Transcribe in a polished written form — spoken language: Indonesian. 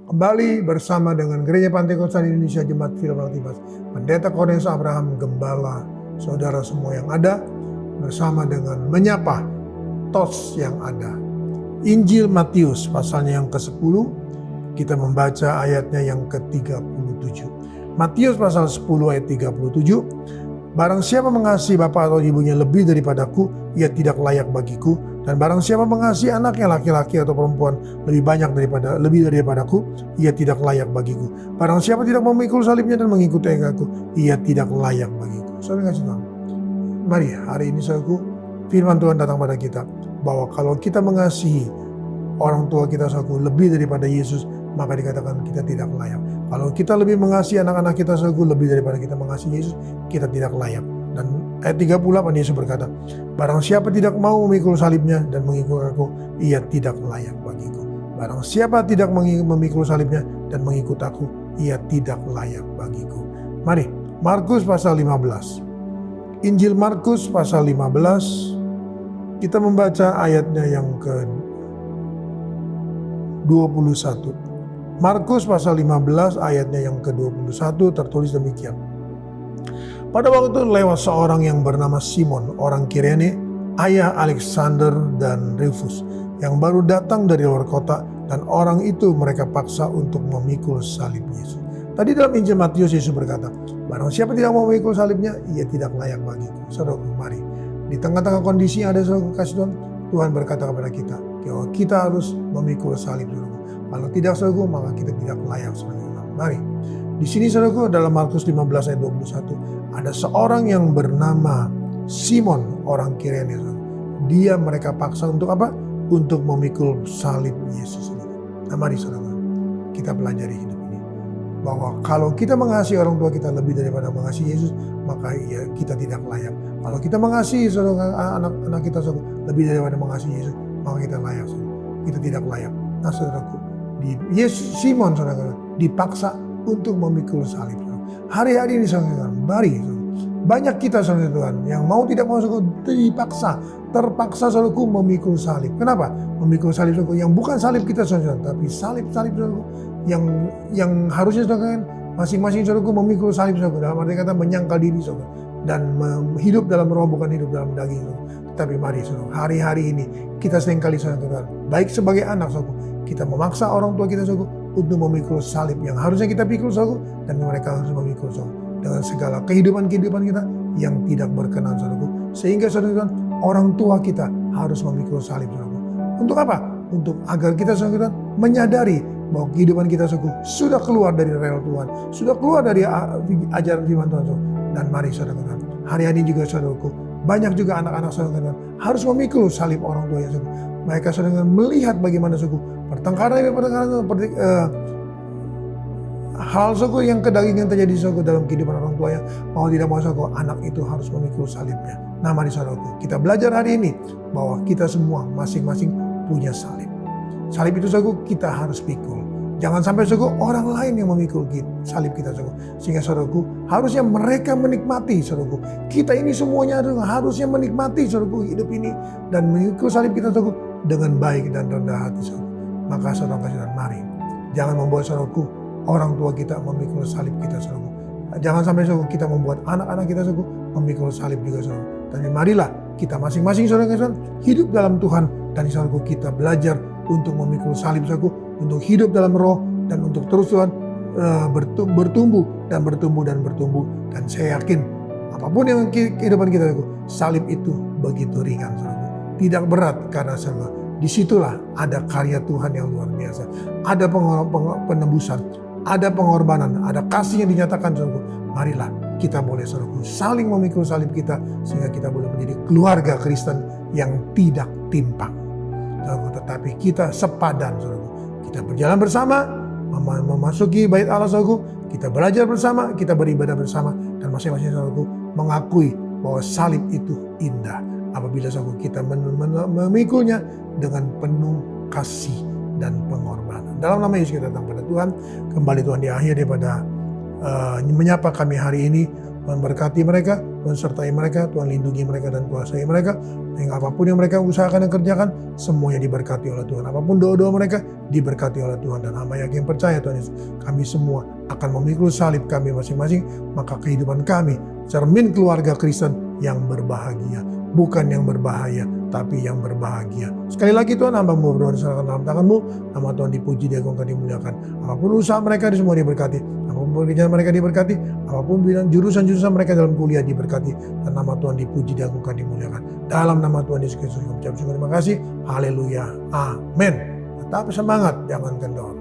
Kembali bersama dengan Gereja Pantai Kosta Indonesia Jemaat Firman Timas, Pendeta Cornelius Abraham, Gembala, saudara semua yang ada, bersama dengan menyapa TOS yang ada. Injil Matius pasalnya yang ke-10, kita membaca ayatnya yang ke-37. Matius pasal 10 ayat 37, barang siapa mengasihi bapa atau ibunya lebih daripadaku, ia tidak layak bagiku. Dan barang siapa mengasihi anaknya laki-laki atau perempuan lebih daripadaku, ia tidak layak bagiku. Barang siapa tidak memikul salibnya dan mengikuti aku, ia tidak layak bagiku. Saudara kasih Tuhan, mari hari ini saudaraku, firman Tuhan datang pada kita bahwa kalau kita mengasihi orang tua kita saudaraku lebih daripada Yesus, maka dikatakan kita tidak layak. Kalau kita lebih mengasihi anak-anak kita saudaraku lebih daripada kita mengasihi Yesus, kita tidak layak. Dan ayat 38 Yesus berkata, barang siapa tidak mau memikul salibnya dan mengikut aku, ia tidak layak bagiku. Barang siapa tidak memikul salibnya dan mengikut aku, ia tidak layak bagiku. Mari, Markus pasal 15. Injil Markus pasal 15, kita membaca ayatnya yang ke-21. Markus pasal 15 ayatnya yang ke-21 tertulis demikian. Pada waktu itu lewat seorang yang bernama Simon, orang Kirene, ayah Alexander dan Rufus, yang baru datang dari luar kota, dan orang itu mereka paksa untuk memikul salib Yesus. Tadi dalam Injil Matius Yesus berkata, barang siapa tidak mau memikul salibnya, ia tidak layak bagiku. Saudaraku, mari. Di tengah-tengah kondisi yang ada, saudaraku kasih Tuhan, Tuhan berkata kepada kita, bahwa kita harus memikul salib, saudaraku. Kalau tidak, saudaraku, maka kita tidak layak sebagai orang. Mari. Di sini saudaraku dalam Markus 15 ayat 21 ada seorang yang bernama Simon orang Kirene. Dia mereka paksa untuk apa? Untuk memikul salib Yesus. Nah mari saudara, kita pelajari hidup ini. Bahwa kalau kita mengasihi orang tua kita lebih daripada mengasihi Yesus, maka ya kita tidak layak. Kalau kita mengasihi saudara, anak-anak kita saudara, lebih daripada mengasihi Yesus, maka kita layak. Saudara. Kita tidak layak. Nah saudaraku, di Yesus Simon saudara dipaksa untuk memikul salib. Hari-hari ini saudara, mari banyak kita saudara Tuhan yang mau tidak mau saudara terpaksa saudaraku memikul salib. Kenapa? Memikul salib saudara yang bukan salib kita saudara, tapi salib saudara yang harusnya saudara masing-masing saudaraku memikul salib saudara. Dalam arti kata menyangkal diri saudara dan hidup dalam roh bukan hidup dalam daging saudara. Tapi mari saudara, hari-hari ini kita seringkali saudara, baik sebagai anak saudara, kita memaksa orang tua kita saudara untuk memikul salib yang harusnya kita pikul saudara, dan mereka harus memikul saudara dengan segala kehidupan kita yang tidak berkenan saudara. Sehingga saudara, orang tua kita harus memikul salib saudara. Untuk apa? Untuk agar kita saudara menyadari bahwa kehidupan kita saudara sudah keluar dari rel Tuhan, sudah keluar dari ajaran firman Tuhan saudara. Dan mari saudara, hari-hari juga saudaraku, banyak juga anak-anak saudara harus memikul salib orang tuanya saudara. Mereka saudara melihat bagaimana saudara pertengkaran hal saudara yang kedagingan terjadi saudara dalam kehidupan orang tuanya, mau tidak mau saudara anak itu harus memikul salibnya. Nah mari saudaraku, kita belajar hari ini bahwa kita semua masing-masing punya salib. Salib itu saudara kita harus pikul. Jangan sampai saudara orang lain yang memikul salib kita saudara. Sehingga saudaraku harusnya mereka menikmati saudaraku. Kita ini semuanya harusnya menikmati saudaraku hidup ini dan memikul salib kita saudaraku dengan baik dan rendah hati saudara. Maka saudara kasih mari. Jangan membuat saudaraku orang tua kita memikul salib kita saudaraku. Jangan sampai saudaraku kita membuat anak-anak kita saudaraku memikul salib juga saudara. Tapi marilah kita masing-masing saudara kasih hidup dalam Tuhan dan saudaraku kita belajar untuk memikul salib saudaraku, untuk hidup dalam roh dan untuk terus Tuhan bertumbuh. Dan saya yakin apapun yang kehidupan kita saudaraku, salib itu begitu ringan saudaraku. Tidak berat karena saudara disitulah ada karya Tuhan yang luar biasa. Ada penebusan, ada pengorbanan, ada kasih yang dinyatakan saudaraku. Marilah kita boleh saudaraku saling memikul salib kita sehingga kita boleh menjadi keluarga Kristen yang tidak timpang. Saudaraku, tetapi kita sepadan saudaraku. Kita berjalan bersama, memasuki bait Allah saudaraku. Kita belajar bersama, kita beribadah bersama, dan masing-masing saudaraku mengakui bahwa salib itu indah. Apabila saudaraku kita memikulnya dengan penuh kasih dan pengorbanan. Dalam nama Yesus kita datang pada Tuhan. Kembali Tuhan di akhir daripada menyapa kami hari ini Tuhan berkati mereka, Tuhan sertai mereka, Tuhan lindungi mereka dan kuasai mereka. Sehingga apapun yang mereka usahakan dan kerjakan, semuanya diberkati oleh Tuhan. Apapun doa-doa mereka, diberkati oleh Tuhan. Dan hamba yakin percaya Tuhan Yesus, kami semua akan memikul salib kami masing-masing, maka kehidupan kami cermin keluarga Kristen yang berbahagia. Bukan yang berbahaya, tapi yang berbahagia. Sekali lagi Tuhan, hamba berdoa diserahkan dalam tangan-Mu. Nama Tuhan dipuji, diagungkan, dimuliakan. Apapun usaha mereka semua diberkati. Apapun pekerjaan mereka diberkati. Apapun bidang jurusan-jurusan mereka dalam kuliah diberkati. Dan nama Tuhan dipuji, diagungkan, dimuliakan. Dalam nama Tuhan Yesus Kristus, kami ucap syukur, terima kasih. Haleluya. Amin. Tetap semangat, jangan kendor.